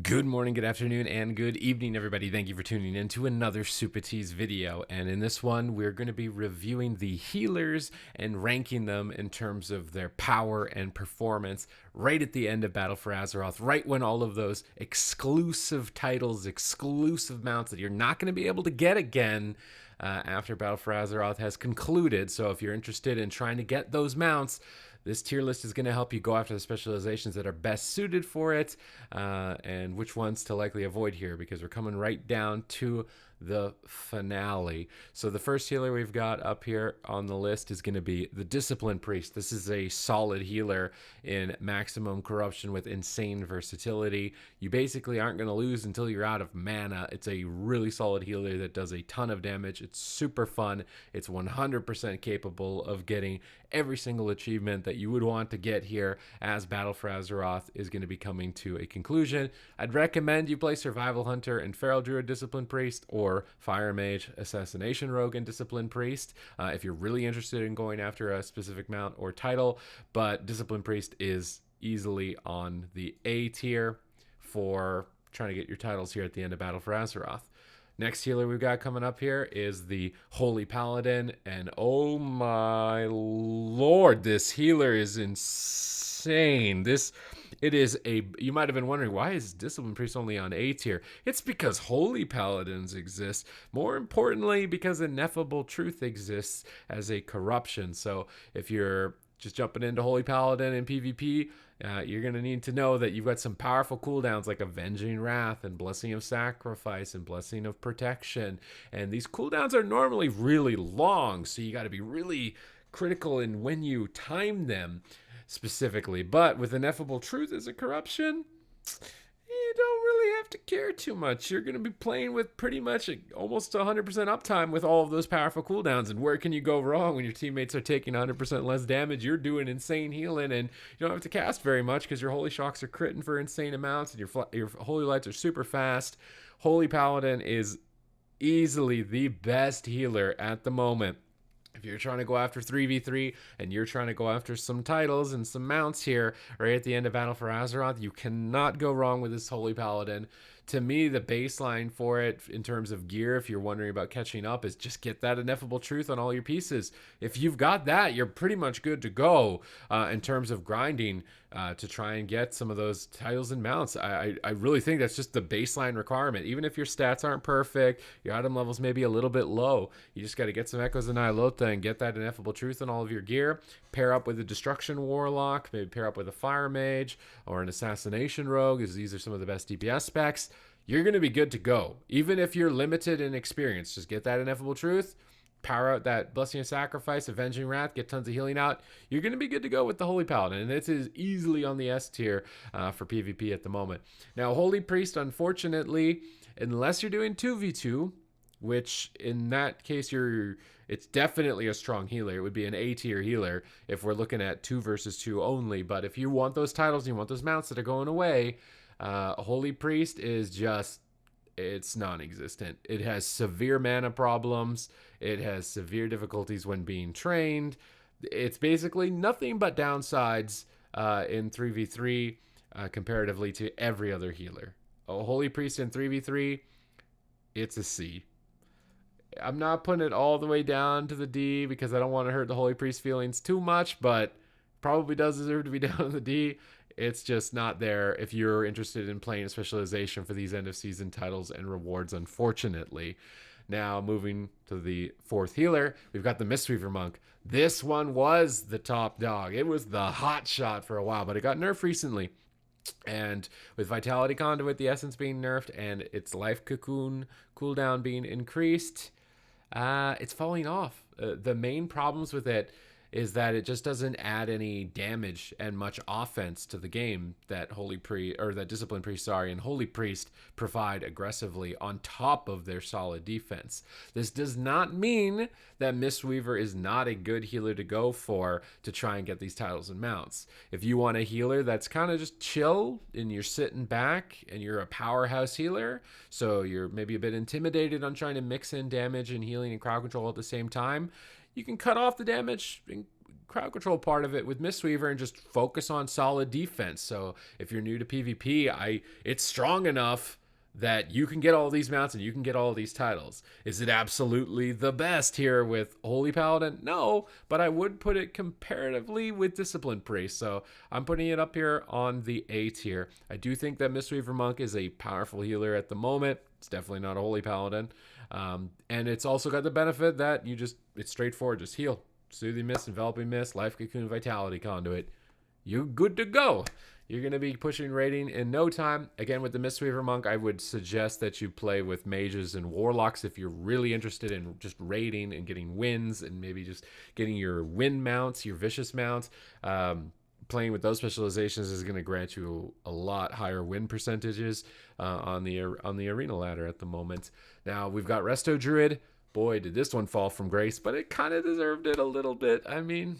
Good morning, good afternoon, and good evening, everybody. Thank you for tuning in to another Supatease video. And in this one, we're going to be reviewing the healers and ranking them in terms of their power and performance right at the end of Battle for Azeroth, right when all of those exclusive titles, exclusive mounts that you're not going to be able to get again after Battle for Azeroth has concluded. So if you're interested in trying to get those mounts, this tier list is going to help you go after the specializations that are best suited for it and which ones to likely avoid here, because we're coming right down to the finale. So the first healer we've got up here on the list is going to be the Discipline Priest. This is a solid healer in maximum corruption with insane versatility. You basically aren't going to lose until you're out of mana. It's a really solid healer that does a ton of damage. It's super fun. It's 100% capable of getting every single achievement that you would want to get here as Battle for Azeroth is going to be coming to a conclusion. I'd recommend you play Survival Hunter and Feral Druid Discipline Priest, or Fire Mage, Assassination Rogue, and Discipline Priest if you're really interested in going after a specific mount or title. But Discipline Priest is easily on the A tier for trying to get your titles here at the end of Battle for Azeroth. Next healer we've got coming up here is the Holy Paladin, and oh my lord, this healer is insane. You might have been wondering, why is Discipline Priest only on A tier? It's because Holy Paladins exist. More importantly, because Ineffable Truth exists as a corruption. So if you're just jumping into Holy Paladin in PvP, you're going to need to know that you've got some powerful cooldowns like Avenging Wrath and Blessing of Sacrifice and Blessing of Protection. And these cooldowns are normally really long, so you got to be really critical in when you time them specifically. But with Ineffable Truth as a corruption, you don't really have to care too much. You're going to be playing with pretty much almost 100% uptime with all of those powerful cooldowns. And where can you go wrong when your teammates are taking 100% less damage? You're doing insane healing, and you don't have to cast very much because your Holy Shocks are critting for insane amounts, and your Holy Lights are super fast. Holy Paladin is easily the best healer at the moment. If you're trying to go after 3v3 and you're trying to go after some titles and some mounts here right at the end of Battle for Azeroth, you cannot go wrong with this Holy Paladin. To me, the baseline for it in terms of gear, if you're wondering about catching up, is just get that Ineffable Truth on all your pieces. If you've got that, you're pretty much good to go in terms of grinding to try and get some of those titles and mounts. I really think that's just the baseline requirement. Even if your stats aren't perfect, your item levels may be a little bit low, you just got to get some Echoes of Nihilotha and get that Ineffable Truth on all of your gear. Pair up with a Destruction Warlock, maybe pair up with a Fire Mage or an Assassination Rogue, as these are some of the best DPS specs. You're going to be good to go. Even if you're limited in experience, just get that Ineffable Truth, power out that Blessing of Sacrifice, Avenging Wrath, get tons of healing out. You're going to be good to go with the Holy Paladin, and this is easily on the S tier for PvP at the moment. Now, Holy Priest, unfortunately, unless you're doing 2v2, which in that case it's definitely a strong healer. It would be an A tier healer if we're looking at 2 versus 2 only. But if you want those titles and you want those mounts that are going away, Holy Priest is just, it's non-existent. It has severe mana problems. It has severe difficulties when being trained. It's basically nothing but downsides in 3v3 comparatively to every other healer. A Holy Priest in 3v3, it's a C. I'm not putting it all the way down to the D because I don't want to hurt the Holy Priest feelings too much, but probably does deserve to be down in the D. It's just not there if you're interested in playing a specialization for these end of season titles and rewards, unfortunately. Now, moving to the fourth healer, we've got the Missweaver Monk. This one was the top dog. It was the hot shot for a while, but it got nerfed recently. And with Vitality Conduit, the essence being nerfed, and its Life Cocoon cooldown being increased, it's falling off. The main problems with it is that it just doesn't add any damage and much offense to the game that Discipline Priest, and Holy Priest provide aggressively on top of their solid defense. This does not mean that Missweaver is not a good healer to go for to try and get these titles and mounts. If you want a healer that's kind of just chill and you're sitting back and you're a powerhouse healer, so you're maybe a bit intimidated on trying to mix in damage and healing and crowd control at the same time, you can cut off the damage and crowd control part of it with Missweaver and just focus on solid defense. So if you're new to PvP, it's strong enough that you can get all these mounts and you can get all these titles. Is it absolutely the best here with Holy Paladin? No, but I would put it comparatively with Discipline Priest. So I'm putting it up here on the A tier. I do think that Missweaver Monk is a powerful healer at the moment. It's definitely not a Holy Paladin. And it's also got the benefit that it's straightforward. Just heal. Soothing Mist, Enveloping Mist, Life Cocoon, Vitality Conduit. You're good to go. You're going to be pushing rating in no time. Again, with the Missweaver Monk, I would suggest that you play with mages and warlocks if you're really interested in just raiding and getting wins and maybe just getting your win mounts, your vicious mounts. Playing with those specializations is going to grant you a lot higher win percentages on the arena ladder at the moment. Now, we've got Resto Druid. Boy, did this one fall from grace, but it kind of deserved it a little bit. I mean,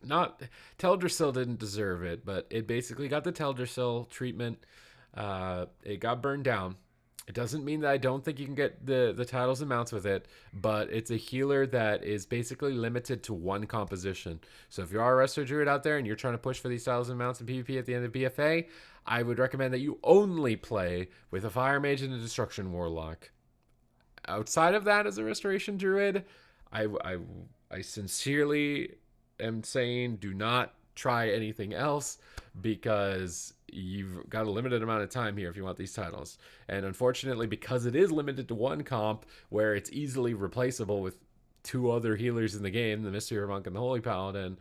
not Teldrassil didn't deserve it, but it basically got the Teldrassil treatment. It got burned down. It doesn't mean that I don't think you can get the titles and mounts with it, but it's a healer that is basically limited to one composition. So if you are a Resto Druid out there and you're trying to push for these titles and mounts in PvP at the end of BFA, I would recommend that you only play with a Fire Mage and a Destruction Warlock. Outside of that, as a Restoration Druid, I sincerely am saying do not try anything else, because you've got a limited amount of time here if you want these titles. And unfortunately, because it is limited to one comp where it's easily replaceable with two other healers in the game, the Missweaver Monk and the Holy Paladin,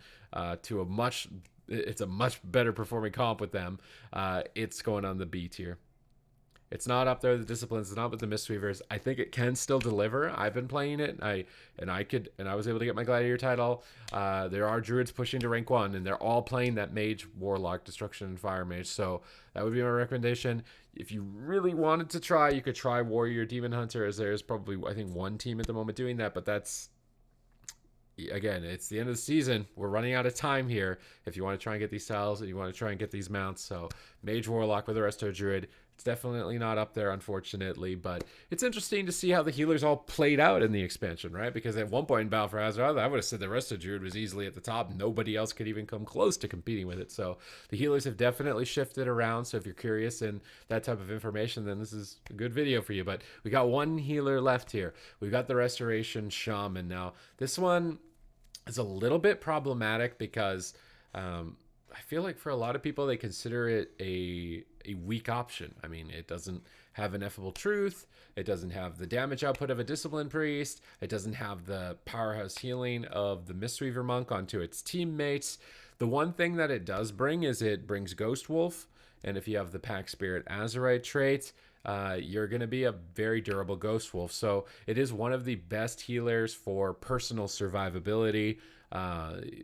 it's a much better performing comp with them. It's going on the B tier. It's not up there with the disciplines. It's not with the Mistweavers. I think it can still deliver. I've been playing it. I was able to get my Gladiator title. There are Druids pushing to rank 1, and they're all playing that Mage, Warlock, Destruction, and Fire Mage. So that would be my recommendation. If you really wanted to try, you could try Warrior, Demon Hunter, as there's probably, I think, one team at the moment doing that. But that's, again, it's the end of the season. We're running out of time here. If you want to try and get these styles and you want to try and get these mounts, so Mage, Warlock with the Resto Druid. It's definitely not up there, unfortunately, but it's interesting to see how the healers all played out in the expansion, right? Because at one point in Battle for Azeroth, I would have said the Resto Druid was easily at the top. Nobody else could even come close to competing with it. So the healers have definitely shifted around. So if you're curious in that type of information, then this is a good video for you. But we got one healer left here. We've got the Restoration Shaman. Now, this one is a little bit problematic because I feel like for a lot of people, they consider it a weak option. I mean, it doesn't have Ineffable Truth. It doesn't have the damage output of a Discipline Priest. It doesn't have the powerhouse healing of the Missweaver Monk onto its teammates. The one thing that it does bring is it brings Ghost Wolf. And if you have the Pack Spirit Azerite trait, you're going to be a very durable Ghost Wolf. So it is one of the best healers for personal survivability.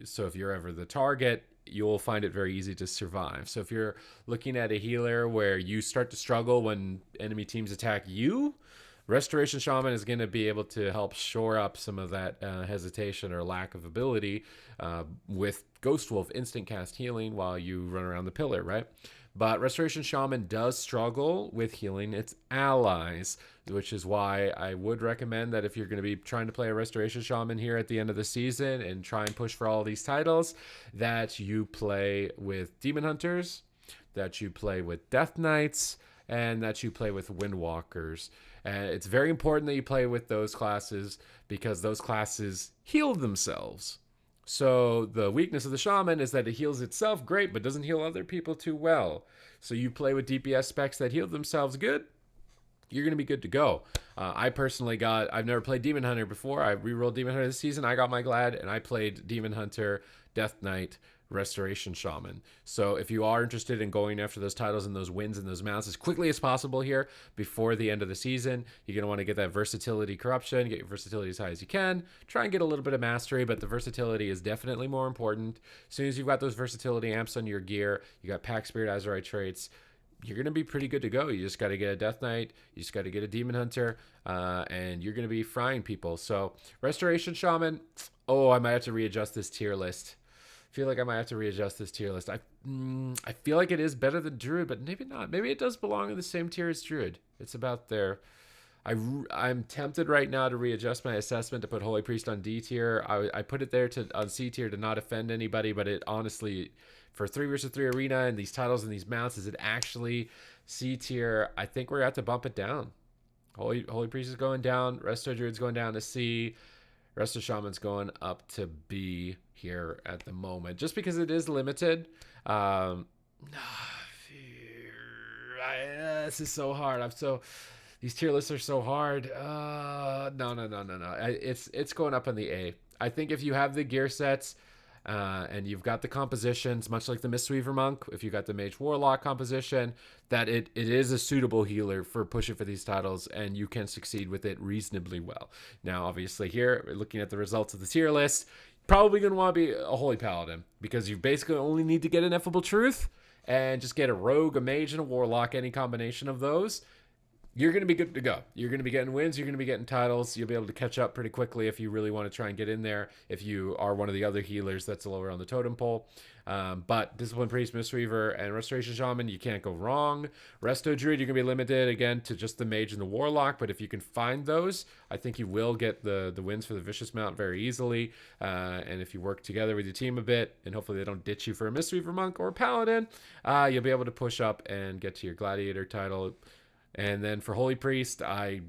So if you're ever the target, you'll find it very easy to survive. So if you're looking at a healer where you start to struggle when enemy teams attack you, Restoration Shaman is going to be able to help shore up some of that hesitation or lack of ability with Ghost Wolf instant cast healing while you run around the pillar, right? But Restoration Shaman does struggle with healing its allies, which is why I would recommend that if you're going to be trying to play a Restoration Shaman here at the end of the season and try and push for all these titles, that you play with Demon Hunters, that you play with Death Knights, and that you play with Windwalkers. And it's very important that you play with those classes because those classes heal themselves. So the weakness of the Shaman is that it heals itself great, but doesn't heal other people too well. So you play with DPS specs that heal themselves good, you're going to be good to go. I've never played Demon Hunter before. I rerolled Demon Hunter this season. I got my Glad, and I played Demon Hunter, Death Knight, Restoration Shaman. So if you are interested in going after those titles and those wins and those mounts as quickly as possible here before the end of the season, you're going to want to get that versatility corruption, get your versatility as high as you can, try and get a little bit of mastery, but the versatility is definitely more important. As soon as you've got those versatility amps on your gear, you got Pack Spirit Azerite traits, you're going to be pretty good to go. You just got to get a Death Knight, you just got to get a Demon Hunter, and you're going to be frying people. So Restoration Shaman, I might have to readjust this tier list. I feel like it is better than Druid, but maybe not. Maybe it does belong in the same tier as Druid. It's about there. I'm tempted right now to readjust my assessment to put Holy Priest on D tier. I put it there to on C tier to not offend anybody, but it honestly, for 3 versus 3 arena and these titles and these mounts, is it actually C tier? I think we're going to have to bump it down. Holy Priest is going down. Resto Druid's going down to C. Resto Shaman's going up to B here at the moment, just because it is limited. This is so hard. These tier lists are so hard. No. It's going up on the A. I think if you have the gear sets and you've got the compositions, much like the Missweaver Monk, if you got the Mage Warlock composition, that it is a suitable healer for pushing for these titles, and you can succeed with it reasonably well. Now, obviously, here, looking at the results of the tier list, probably going to want to be a Holy Paladin, because you basically only need to get Ineffable Truth and just get a Rogue, a Mage, and a Warlock, any combination of those. You're going to be good to go. You're going to be getting wins. You're going to be getting titles. You'll be able to catch up pretty quickly if you really want to try and get in there, if you are one of the other healers that's lower on the totem pole. But Discipline Priest, Missweaver, and Restoration Shaman, you can't go wrong. Resto Druid, you're going to be limited, again, to just the Mage and the Warlock. But if you can find those, I think you will get the wins for the Vicious Mount very easily. And if you work together with your team a bit, and hopefully they don't ditch you for a Missweaver Monk or a Paladin, you'll be able to push up and get to your Gladiator title. And then for Holy Priest, I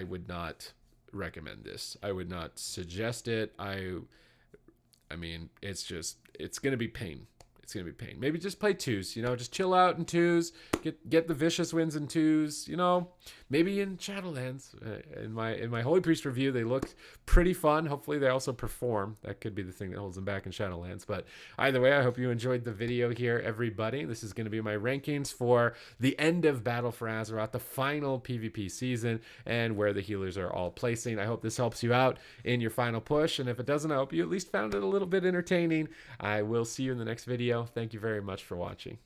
would not recommend this. I would not suggest it. I mean, it's going to be pain. It's going to be pain. Maybe just play twos, just chill out in twos, get the vicious wins in twos, maybe in Shadowlands. In my Holy Priest review, they looked pretty fun. Hopefully they also perform. That could be the thing that holds them back in Shadowlands. But either way, I hope you enjoyed the video here, everybody. This is going to be my rankings for the end of Battle for Azeroth, the final PvP season, and where the healers are all placing. I hope this helps you out in your final push. And if it doesn't, I hope you at least found it a little bit entertaining. I will see you in the next video. Thank you very much for watching.